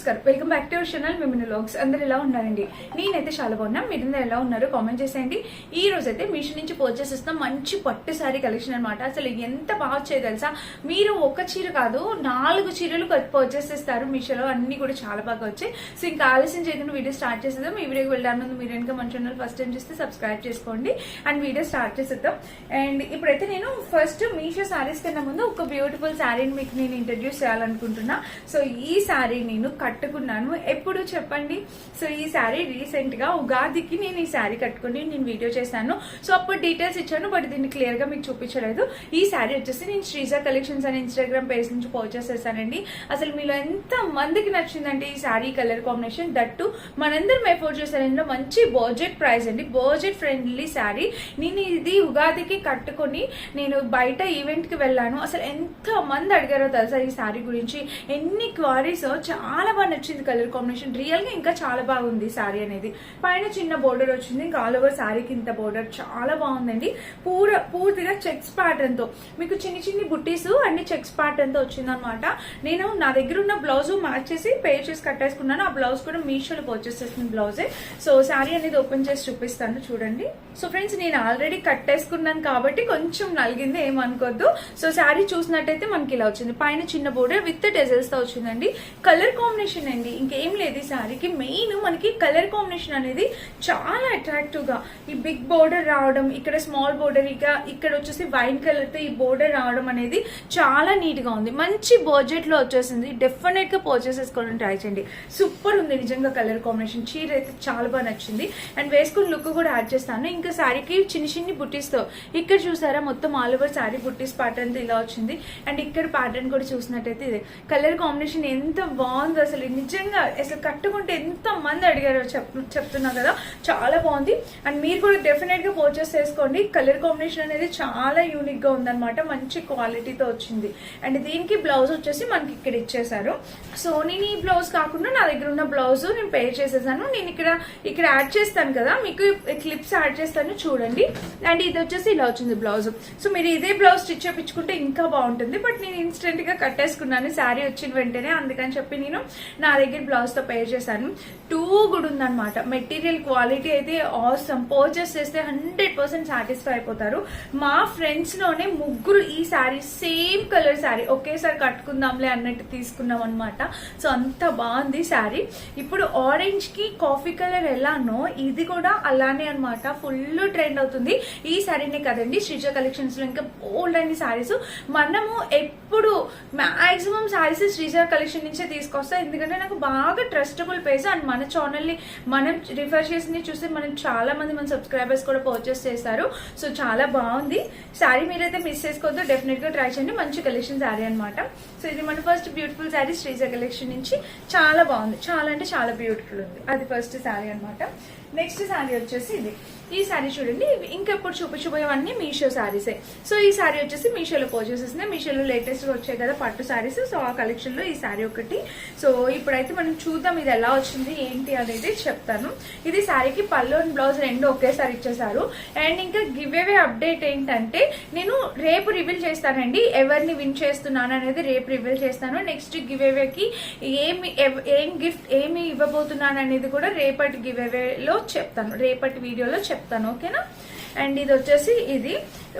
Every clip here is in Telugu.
నమస్కారం, welcome back to our channel Mimini vlogs. అందరు ఎలా ఉన్నారండి? నేనైతే చాలా బాగున్నా. మీరందరూ ఎలా ఉన్నారో కామెంట్ చేసేయండి. ఈ రోజు అయితే మీషో నుంచి పర్చేస్ చేస్తాం మంచి పట్టు శారీ కలెక్షన్ అనమాట. అసలు ఎంత బాగా వచ్చాయో తెలుసా? మీరు ఒక చీర కాదు 4 చీరలు పర్చేస్ చేస్తారు మీషోలో. అన్ని కూడా చాలా బాగా వచ్చాయి. సో ఇంకా ఆలస్యం చేయకుండా వీడియో స్టార్ట్ చేసేద్దాం. ఈ వీడియోకి వెళ్ళడానికి ముందు మీరు ఇంకా మన ఛానల్ ఫస్ట్ టైం చూస్తే సబ్స్క్రైబ్ చేసుకోండి అండ్ వీడియో స్టార్ట్ చేసేద్దాం. అండ్ ఇప్పుడైతే నేను ఫస్ట్ మీషో శారీస్ కన్నా ముందు ఒక బ్యూటిఫుల్ శారీని మీకు నేను ఇంట్రడ్యూస్ చేయాలనుకుంటున్నా. సో ఈ శారీ నేను కట్టుకున్నాను ఎప్పుడు చెప్పండి. సో ఈ శారీ రీసెంట్ గా ఉగాదికి నేను ఈ శారీ కట్టుకుని నేను వీడియో చేశాను. సో అప్పుడు డీటెయిల్స్ ఇచ్చాను, బట్ దీన్ని క్లియర్ గా మీకు చూపించలేదు. ఈ శారీ వచ్చేసి నేను శ్రీజ కలెక్షన్స్ అని ఇన్స్టాగ్రామ్ పేజ్ నుంచి పర్చేస్ చేశానండి. అసలు మీలో ఎంత మందికి నచ్చిందంటే ఈ శారీ కలర్ కాంబినేషన్, దట్టు మనందరం ఎఫోర్డ్ చేశారంటే మంచి బడ్జెట్ ప్రైస్ అండి, బడ్జెట్ ఫ్రెండ్లీ శారీ. నేను ఇది ఉగాదికి కట్టుకుని నేను బయట ఈవెంట్ కి వెళ్ళాను. అసలు ఎంత మంది అడిగారో తెలుసా ఈ శారీ గురించి, ఎన్ని క్వారీస్. చాలా బాగా నచ్చింది కలర్ కాంబినేషన్, రియల్ గా ఇంకా చాలా బాగుంది శారీ అనేది. పైన చిన్న బోర్డర్ వచ్చింది, ఇంకా ఆల్ ఓవర్ శారీకి ఇంత బోర్డర్ చాలా బాగుందండి. పూర్తిగా చెక్స్ ప్యాటర్న్ తో మీకు చిన్ని చిన్ని బుట్టీస్ అన్ని చెక్స్ ప్యాటర్న్ తో వచ్చిందనమాట. నేను నా దగ్గర ఉన్న బ్లౌజ్ మ్యాచ్ చేసి పే చేసి కట్టేసుకున్నాను. ఆ బ్లౌజ్ కూడా మీషోలో పర్చేస్ చేసిన బ్లౌజే. సో శారీ అనేది ఓపెన్ చేసి చూపిస్తాను చూడండి. సో ఫ్రెండ్స్, నేను ఆల్రెడీ కట్టేసుకున్నాను కాబట్టి కొంచెం నలిగింది, ఏమనుకోద్దు. సో శారీ చూసినట్టయితే మనకి ఇలా వచ్చింది, పైన చిన్న బోర్డర్ విత్ టెజల్స్ తో వచ్చిందండి. కలర్ కాంబినేషన్ అండి ఇంకేం లేదు ఈ శారీకి. మెయిన్ మనకి కలర్ కాంబినేషన్ అనేది చాలా అట్రాక్టివ్ గా, ఈ బిగ్ బోర్డర్ రావడం, ఇక్కడ స్మాల్ బోర్డర్, ఇక్కడ వచ్చేసి వైన్ కలర్ తో ఈ బోర్డర్ రావడం అనేది చాలా నీట్ గా ఉంది. మంచి బడ్జెట్ లో వచ్చేసింది. డెఫినెట్ గా పర్చేస్ చేసుకోవడం ట్రై చేయండి. సూపర్ ఉంది నిజంగా కలర్ కాంబినేషన్. చీర అయితే చాలా బాగా నచ్చింది అండ్ వేసుకుని లుక్ కూడా యాడ్ చేస్తాను. ఇంకా శారీకి చిన్ని చిన్ని బుట్టీస్ తో, ఇక్కడ చూసారా మొత్తం ఆల్ ఓవర్ శారీ బుట్టీస్ ప్యాటర్న్ తో ఇలా వచ్చింది. అండ్ ఇక్కడ ప్యాటర్న్ కూడా చూసినట్టయితే ఇది కలర్ కాంబినేషన్ ఎంత బాగుంది. అసలు నిజంగా అసలు కట్టుకుంటే ఎంత మంది అడిగారో చెప్తున్నా కదా, చాలా బాగుంది. అండ్ మీరు కూడా డెఫినెట్ గా పర్చేస్ చేసుకోండి. కలర్ కాంబినేషన్ అనేది చాలా యూనిక్ గా ఉందన్నమాట, మంచి క్వాలిటీతో వచ్చింది. అండ్ దీనికి బ్లౌజ్ వచ్చేసి మనకి ఇక్కడ ఇచ్చేసారు. సో నేను ఈ బ్లౌజ్ కాకుండా నా దగ్గర ఉన్న బ్లౌజ్ నేను పే చేసేసాను. నేను ఇక్కడ యాడ్ చేస్తాను కదా, మీకు క్లిప్స్ యాడ్ చేస్తాను చూడండి. అండ్ ఇది వచ్చేసి ఇలా వచ్చింది బ్లౌజ్. సో మీరు ఇదే బ్లౌజ్ స్టిచ్ చేయించుకుంటే ఇంకా బాగుంటుంది, బట్ నేను ఇన్స్టెంట్ గా కట్టేసుకున్నాను శారీ వచ్చిన వెంటనే, అందుకని చెప్పి నేను నా దగ్గర బ్లౌజ్ తో పే చేశాను. గుడ్ ఉందన్నమాట. మెటీరియల్ క్వాలిటీ అయితే ఆసమ్. పర్చేస్ చేస్తే 100% సాటిస్ఫై అయిపోతారు. మా ఫ్రెండ్స్ లోనే 3 ఈ శారీ సేమ్ కలర్ శారీ ఒకేసారి కట్టుకుందాంలే అన్నట్టు తీసుకున్నాం అనమాట. సో అంత బాగుంది శారీ. ఇప్పుడు ఆరెంజ్ కి కాఫీ కలర్ ఎలానో ఇది కూడా అలానే అనమాట, ఫుల్ ట్రెండ్ అవుతుంది. ఈ శారీనే కదండి శ్రీజ కలెక్షన్స్ లో ఇంకా ఓల్డ్ అన్ని శారీస్. మనము ఎప్పుడు మాక్సిమం శారీస్ శ్రీజ కలెక్షన్ నుంచే తీసుకొస్తా, ఎందుకంటే నాకు బాగా ట్రస్టబుల్ పేజ్. అండ్ మన ఛానల్ ని మనం రిఫర్ చేసి చూసి మనం చాలా మంది మన సబ్స్క్రైబర్స్ కూడా పర్చేస్ చేస్తారు. సో చాలా బాగుంది శారీ, మీరైతే మిస్ చేసుకోవద్దు, డెఫినెట్ గా ట్రై చేయండి. మంచి కలెక్షన్ శారీ అనమాట. సో ఇది మన first beautiful sari Sreeja collection నుంచి. చాలా బాగుంది, చాలా అంటే చాలా బ్యూటిఫుల్ ఉంది. అది ఫస్ట్ శారీ అనమాట. నెక్స్ట్ శారీ వచ్చేసి ఇది. ఈ శారీ చూడండి, ఇంకెప్పుడు చూపించబోయేవన్నీ మీషో శారీసే. సో ఈ శారీ వచ్చేసి మీషోలో పర్చేస్ చేసింది. మీషోలో లేటెస్ట్ గా వచ్చాయి కదా పట్టు శారీస్, సో ఆ కలెక్షన్ లో ఈ శారీ ఒకటి. సో ఇప్పుడైతే మనం చూద్దాం ఇది ఎలా వచ్చింది ఏంటి అనేది చెప్తాను. ఇది శారీకి పళ్ళు అండ్ బ్లౌజ్ రెండు ఒకేసారి ఇచ్చేసారు. అండ్ ఇంకా గివ్ అవే అప్డేట్ ఏంటంటే, నేను రేపు రివీల్ చేస్తానండి ఎవరిని విన్ చేస్తున్నాను అనేది. రేపు రివీల్ చేస్తాను. నెక్స్ట్ గివ్ అవేకి ఏం గిఫ్ట్ ఏమి ఇవ్వబోతున్నాను అనేది కూడా రేపటి గివ్ అవేలో చెప్తాను, రేపటి వీడియోలో చెప్తాను, ఓకేనా. అండ్ ఇది వచ్చేసి ఇది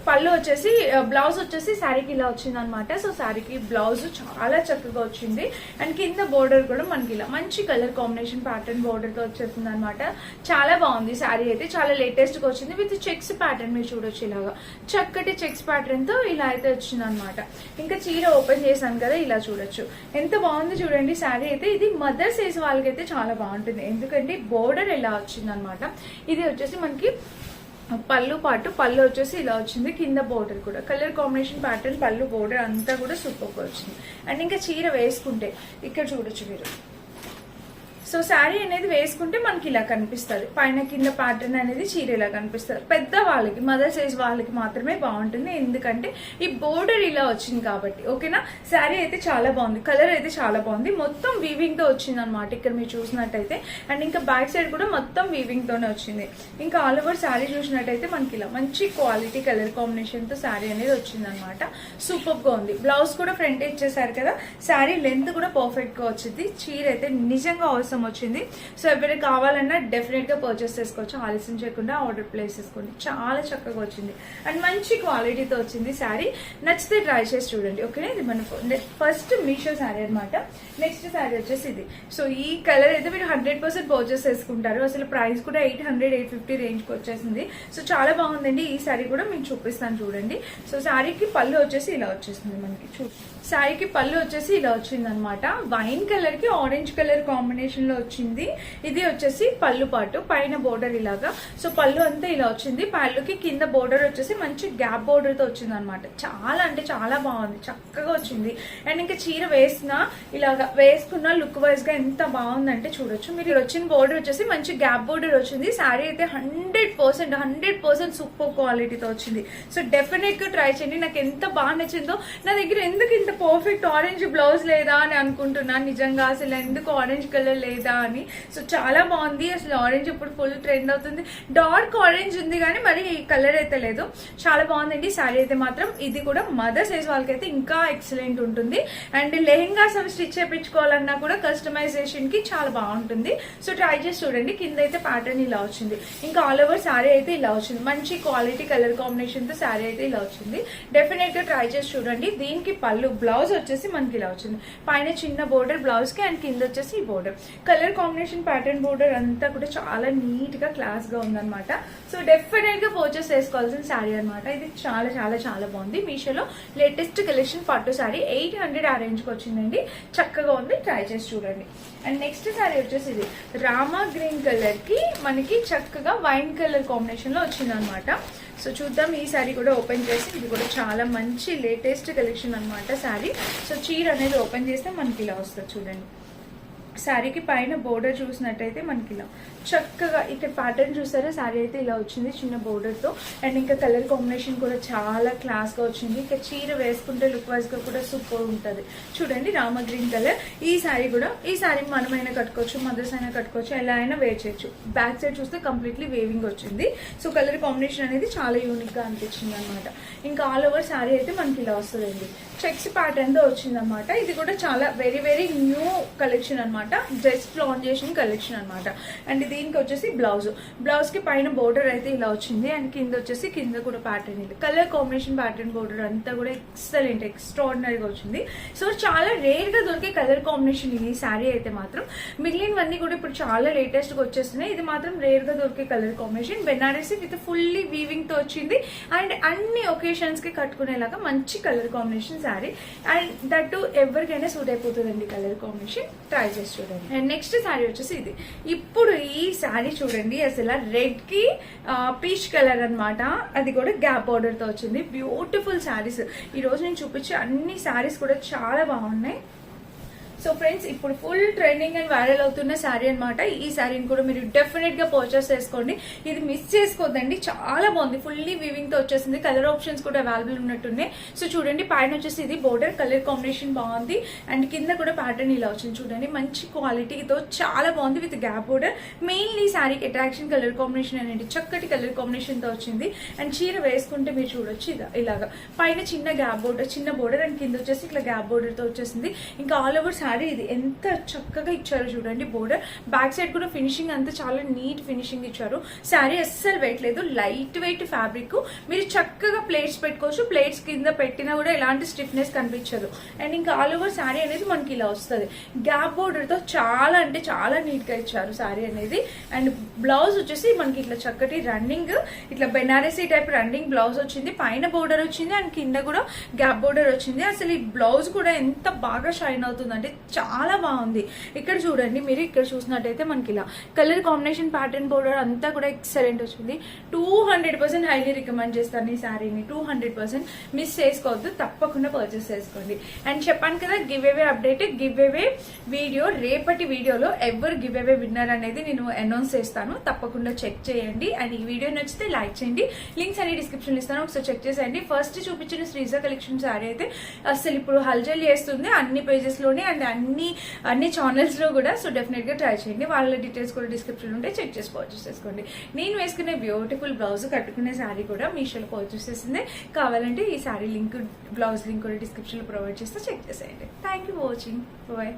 పళ్ళు వచ్చేసి, బ్లౌజ్ వచ్చేసి శారీకి ఇలా వచ్చింది అనమాట. సో శారీకి బ్లౌజ్ చాలా చక్కగా వచ్చింది. అండ్ కింద బోర్డర్ కూడా మనకి ఇలా మంచి కలర్ కాంబినేషన్ ప్యాటర్న్ బోర్డర్ తో వచ్చేసింది అనమాట. చాలా బాగుంది శారీ అయితే, చాలా లేటెస్ట్ గా వచ్చింది విత్ చెక్స్ ప్యాటర్న్. మీరు చూడొచ్చు ఇలాగా చక్కటి చెక్స్ ప్యాటర్న్ తో ఇలా అయితే వచ్చింది అనమాట. ఇంకా చీర ఓపెన్ చేశాను కదా, ఇలా చూడొచ్చు ఎంత బాగుంది చూడండి శారీ అయితే. ఇది మదర్ సైజ్ వాళ్ళకైతే చాలా బాగుంటుంది, ఎందుకంటే బోర్డర్ ఇలా వచ్చింది అనమాట. ఇది వచ్చేసి మనకి పళ్ళు వచ్చేసి ఇలా వచ్చింది. కింద బోర్డర్ కూడా కలర్ కాంబినేషన్ ప్యాటర్న్, పళ్ళు బోర్డర్ అంతా కూడా సూపర్ గా వచ్చింది. అండ్ ఇంకా చీర వేసుకుంటే ఇక్కడ చూడొచ్చు మీరు సో శారీ అనేది వేసుకుంటే మనకి ఇలా కనిపిస్తుంది, పైన కింద ప్యాటర్న్ అనేది చీర ఇలా కనిపిస్తుంది. పెద్ద వాళ్ళకి మదర్ సైజ్ వాళ్ళకి మాత్రమే బాగుంటుంది, ఎందుకంటే ఈ బోర్డర్ ఇలా వచ్చింది కాబట్టి. ఓకేనా, శారీ అయితే చాలా బాగుంది, కలర్ అయితే చాలా బాగుంది, మొత్తం వీవింగ్ తో వచ్చింది అనమాట ఇక్కడ మీరు చూసినట్టయితే. అండ్ ఇంకా బ్యాక్ సైడ్ కూడా మొత్తం వీవింగ్ తోనే వచ్చింది. ఇంకా ఆల్ ఓవర్ శారీ చూసినట్టయితే మనకి ఇలా మంచి క్వాలిటీ కలర్ కాంబినేషన్ తో శారీ అనేది వచ్చింది అనమాట. సూపర్ గా ఉంది. బ్లౌజ్ కూడా ఫ్రంట్ ఇచ్చేసారు కదా, శారీ లెంత్ కూడా పర్ఫెక్ట్ గా వచ్చింది. చీర అయితే నిజంగా అవసరం వచ్చింది. సో ఎవరికి కావాలన్నా డెఫినెట్ గా పర్చేస్ చేసుకోవచ్చు, ఆలస్యం చేయకుండా ఆర్డర్ ప్లేస్ చేసుకోండి. చాలా చక్కగా వచ్చింది అండ్ మంచి క్వాలిటీతో వచ్చింది శారీ. నచ్చితే ట్రై చేసి చూడండి. ఓకేనా, ఇది మన ఫస్ట్ మీషో శారీ అనమాట. నెక్స్ట్ శారీ వచ్చేసి ఇది. సో ఈ కలర్ అయితే మీరు 100% పర్చేస్ చేసుకుంటారు. అసలు ప్రైస్ కూడా 800-850 రేంజ్ కి వచ్చేసింది. సో చాలా బాగుందండి. ఈ శారీ కూడా మీకు చూపిస్తాను చూడండి. సో శారీకి పళ్ళు వచ్చేసి ఇలా వచ్చేసింది మనకి. శారీకి పళ్ళు వచ్చేసి ఇలా వచ్చింది అనమాట. వైన్ కలర్ కి ఆరెంజ్ కలర్ కాంబినేషన్ లో వచ్చింది. ఇది వచ్చేసి పళ్ళు పాటు, పైన బోర్డర్ ఇలాగా. సో పళ్ళు అంతా ఇలా వచ్చింది. పళ్ళుకి కింద బోర్డర్ వచ్చేసి మంచి గ్యాప్ బోర్డర్ తో వచ్చింది అనమాట. చాలా అంటే చాలా బాగుంది, చక్కగా వచ్చింది. అండ్ ఇంకా చీర వేసినా ఇలాగా వేసుకున్న లుక్ వైజ్ గా ఎంత బాగుందంటే చూడొచ్చు మీరు. వచ్చిన బోర్డర్ వచ్చేసి మంచి గ్యాప్ బోర్డర్ వచ్చింది. శారీ అయితే 100% సూపర్ క్వాలిటీతో వచ్చింది. సో డెఫినెట్ గా ట్రై చేయండి. నాకు ఎంత బాగా నచ్చిందో. నా దగ్గర ఎందుకు ఇంత పర్ఫెక్ట్ ఆరెంజ్ బ్లౌజ్ లేదా అని అనుకుంటున్నాను నిజంగా, అసలు ఎందుకు ఆరెంజ్ కలర్ లేదా అని. సో చాలా బాగుంది. అసలు ఆరెంజ్ ఇప్పుడు ఫుల్ ట్రెండ్ అవుతుంది. డార్క్ ఆరెంజ్ ఉంది కానీ మరి ఈ కలర్ అయితే లేదు. చాలా బాగుందండి శారీ అయితే మాత్రం. ఇది కూడా మదర్ సైజ్ వాళ్ళకైతే ఇంకా ఎక్సలెంట్ ఉంటుంది. అండ్ లెహెంగాస్ అవి స్టిచ్ చేయించుకోవాలన్నా కూడా కస్టమైజేషన్ కి చాలా బాగుంటుంది. సో ట్రై చేసి చూడండి. కింద అయితే ప్యాటర్న్ ఇలా వచ్చింది. ఇంకా ఆల్ ఓవర్ శారీ అయితే ఇలా వచ్చింది. మంచి క్వాలిటీ కలర్ కాంబినేషన్ తో శారీ అయితే ఇలా వచ్చింది. డెఫినెట్ గా ట్రై చేసి చూడండి. దీనికి పళ్ళు, బ్లౌజ్ వచ్చేసి మనకి ఇలా వచ్చింది. పైన చిన్న బోర్డర్ బ్లౌజ్ కి అండ్ కింద వచ్చేసి ఈ border. Colour combination pattern border అంతా కూడా చాలా నీట్ గా క్లాస్ గా ఉందన్నమాట. సో డెఫినెట్ గా పర్చేస్ చేసుకోవాల్సిన శారీ అనమాట. ఇది చాలా చాలా చాలా బాగుంది. మీషోలో లేటెస్ట్ కలెక్షన్ పట్టు శారీ 800 ఆ రేంజ్ కి వచ్చిందండి. చక్కగా ఉంది, ట్రై చేసి చూడండి. అండ్ నెక్స్ట్ శారీ వచ్చేసి ఇది రామా గ్రీన్ కలర్ కి మనకి చక్కగా వైన్ కలర్ కాంబినేషన్ లో వచ్చింది అనమాట. సో చూద్దాం ఈ శారీ కూడా ఓపెన్ చేసి. ఇది కూడా చాలా మంచి లేటెస్ట్ కలెక్షన్ అనమాట శారీ. సో చీర అనేది ఓపెన్ చేస్తే మనకి ఇలా వస్తుంది చూడండి. శారీకి పైన బోర్డర్ చూసినట్టయితే మనకి ఇలా చక్కగా ఇక్కడ ప్యాటర్న్ చూసారా, శారీ అయితే ఇలా వచ్చింది చిన్న బోర్డర్ తో. అండ్ ఇంకా కలర్ కాంబినేషన్ కూడా చాలా క్లాస్ గా వచ్చింది. ఇంకా చీర వేసుకుంటే లుక్ వైజ్ గా కూడా సూపర్ ఉంటది చూడండి. Rama green colour. ఈ శారీ కూడా, ఈ శారీ మనమైనా కట్టుకోవచ్చు, మదర్స్ అయినా కట్టుకోవచ్చు, ఎలా అయినా వేర్ చేయొచ్చు. బ్యాక్ సైడ్ చూస్తే కంప్లీట్లీ వేవింగ్ వచ్చింది. సో కలర్ కాంబినేషన్ అనేది చాలా యూనిక్ గా అనిపించింది అనమాట. ఇంకా ఆల్ ఓవర్ శారీ అయితే మనకి ఇలా వస్తుందండి. చెక్స్ ప్యాటర్న్ తో వచ్చింది అనమాట. ఇది కూడా చాలా వెరీ వెరీ న్యూ కలెక్షన్ అనమాట. జస్ట్ లాంచ్ చేసిన కలెక్షన్ అనమాట. అండ్ దీనికి వచ్చేసి బ్లౌజ్ కి పైన బోర్డర్ అయితే ఇలా వచ్చింది. అండ్ కింద వచ్చేసి కింద కూడా ప్యాటర్న్ ఇది. కలర్ కాంబినేషన్ ప్యాటర్న్ బోర్డర్ అంతా కూడా ఎక్సలెంట్ ఎక్స్ట్రాడినరీగా వచ్చింది. సో చాలా రేర్ గా దొరికే కలర్ కాంబినేషన్ ఇది శారీ అయితే మాత్రం. మిగిలినవన్నీ కూడా ఇప్పుడు చాలా లేటెస్ట్ గా వచ్చేస్తున్నాయి. ఇది మాత్రం రేర్ గా దొరికే colour combination. Banarasi with fully weaving తో వచ్చింది. అండ్ అన్ని ఒకేషన్స్ కి కట్టుకునేలాగా మంచి colour combination sari. And that ఎవరికైనా సూట్ అయిపోతుందండి కలర్ కాంబినేషన్. ట్రై చేసి చూడండి. అండ్ నెక్స్ట్ శారీ వచ్చేసి ఇది. ఇప్పుడు ఈ శారీ చూడండి, అసలు రెడ్ కి పీచ్ కలర్ అనమాట. అది కూడా గ్యాప్ బార్డర్ తో వచ్చింది. బ్యూటిఫుల్ శారీస్. ఈ రోజు నేను చూపించే అన్ని శారీస్ కూడా చాలా బాగున్నాయి. సో ఫ్రెండ్స్, ఇప్పుడు ఫుల్ ట్రెండింగ్ అండ్ వైరల్ అవుతున్న శారీ అనమాట. ఈ శారీని కూడా మీరు డెఫినెట్ గా పర్చేస్ చేసుకోండి. ఇది మిస్ చేసుకోవద్దండి, చాలా బాగుంది. ఫుల్లీ వీవింగ్ తో వచ్చేసింది. కలర్ ఆప్షన్స్ కూడా అవైలబుల్ ఉన్నట్టున్నాయి. సో చూడండి, పైన వచ్చేసి ఇది బోర్డర్ కలర్ కాంబినేషన్ బాగుంది. అండ్ కింద కూడా ప్యాటర్న్ ఇలా వచ్చింది చూడండి. మంచి క్వాలిటీతో చాలా బాగుంది విత్ గ్యాప్ బోర్డర్. మెయిన్లీ శారీకి అట్రాక్షన్ కలర్ కాంబినేషన్ అనేది చక్కటి కలర్ కాంబినేషన్ తో వచ్చింది. అండ్ చీర వేసుకుంటే మీరు చూడొచ్చు ఇలాగా పైన చిన్న గ్యాప్ బోర్డర్, చిన్న బోర్డర్ అండ్ కింద వచ్చేసి ఇట్లా గ్యాప్ బోర్డర్ తో వచ్చేసింది. ఇంకా ఆల్ ఓవర్ శారీ ఇది ఎంత చక్కగా ఇచ్చారు చూడండి. బోర్డర్ బ్యాక్ సైడ్ కూడా ఫినిషింగ్ అంతా చాలా నీట్ ఫినిషింగ్ ఇచ్చారు. శారీ అస్సలు వెయిట్ లేదు, లైట్ వెయిట్ ఫ్యాబ్రిక్. మీరు చక్కగా ప్లేట్స్ పెట్టుకోవచ్చు. ప్లేట్స్ కింద పెట్టినా కూడా ఎలాంటి స్టిఫ్నెస్ కనిపించదు. అండ్ ఇంకా ఆల్ ఓవర్ శారీ అనేది మనకి ఇలా వస్తుంది. గ్యాప్ బోర్డర్ తో చాలా అంటే చాలా నీట్ గా ఇచ్చారు శారీ అనేది. అండ్ బ్లౌజ్ వచ్చేసి మనకి ఇట్లా చక్కటి రన్నింగ్, ఇట్లా బెనారసీ టైప్ రన్నింగ్ బ్లౌజ్ వచ్చింది. పైన బోర్డర్ వచ్చింది అండ్ కింద కూడా గ్యాప్ బోర్డర్ వచ్చింది. అసలు ఈ బ్లౌజ్ కూడా ఎంత బాగా షైన్ అవుతుంది అంటే చాలా బాగుంది. ఇక్కడ చూడండి మీరు, ఇక్కడ చూసినట్టయితే మనకి ఇలా కలర్ కాంబినేషన్ ప్యాటర్న్ బోర్డర్ అంతా కూడా ఎక్సలెంట్ వచ్చింది. 200% హైలీ రికమెండ్ చేస్తాను ఈ శారీని. 200% మిస్ చేసుకోవద్దు, తప్పకుండా పర్చేస్ చేసుకోండి. అండ్ చెప్పాను కదా give away update, give away video రేపటి వీడియోలో ఎవరు గివ్ అవే విన్నర్ అనేది నేను అనౌన్స్ చేస్తాను, తప్పకుండా చెక్ చేయండి. అండ్ ఈ వీడియో నచ్చితే లైక్ చేయండి, లింక్స్ అన్ని డిస్క్రిప్షన్ ఇస్తాను, ఒకసారి చెక్ చేసేయండి. ఫస్ట్ చూపించిన శ్రీజ కలెక్షన్ శారీ అయితే అసలు ఇప్పుడు హల్చల్ చేస్తుంది అన్ని పేజెస్ లోనే అండ్ అన్ని ఛానల్స్ లో కూడా. సో డెఫినెట్ గా ట్రై చేయండి, వాళ్ళ డీటెయిల్స్ కూడా డిస్క్రిప్షన్ ఉంటే చెక్ చేసి పర్చేస్ చేసుకోండి. నేను వేసుకునే బ్యూటిఫుల్ బ్లౌజ్ కట్టుకునే శారీ కూడా మీషోలో పర్చేస్ చేసింది. కావాలంటే ఈ శారీ లింక్, బ్లౌజ్ లింక్ కూడా డిస్క్రిప్షన్ లో ప్రొవైడ్ చేస్తే చెక్ చేసేయండి. Thank you for watching. Bye.